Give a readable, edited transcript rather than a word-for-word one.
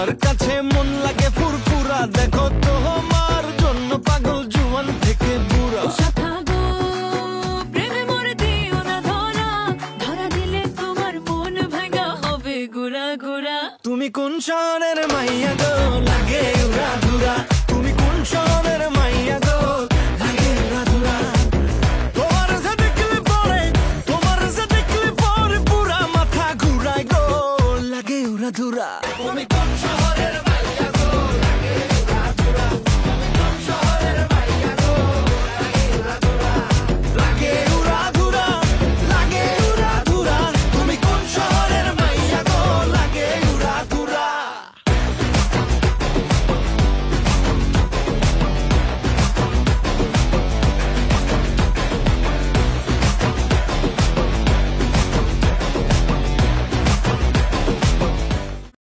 তোমার কাছে মন লাগে ফুরফুরা, দেখো তোমার জন্য পাগল জুয়ান থেকে বুড়া। প্রেমে মরে দিও না ধরা, ধরা দিলে তোমার মন ভাঙা হবে গুড়া গুড়া। তুমি কোন শহরের মাইয়া গো লাগে উড়া ধুরা, তুমি কোন শহরের মাইয়া গো লাগে উড়া ধুরা। তোমার যে দেখলে পরে, তোমার যে দেখলে পরে পুরা মাথা ঘুরায় গো লাগে উড়া ধুরা। তুমি কোন শহরের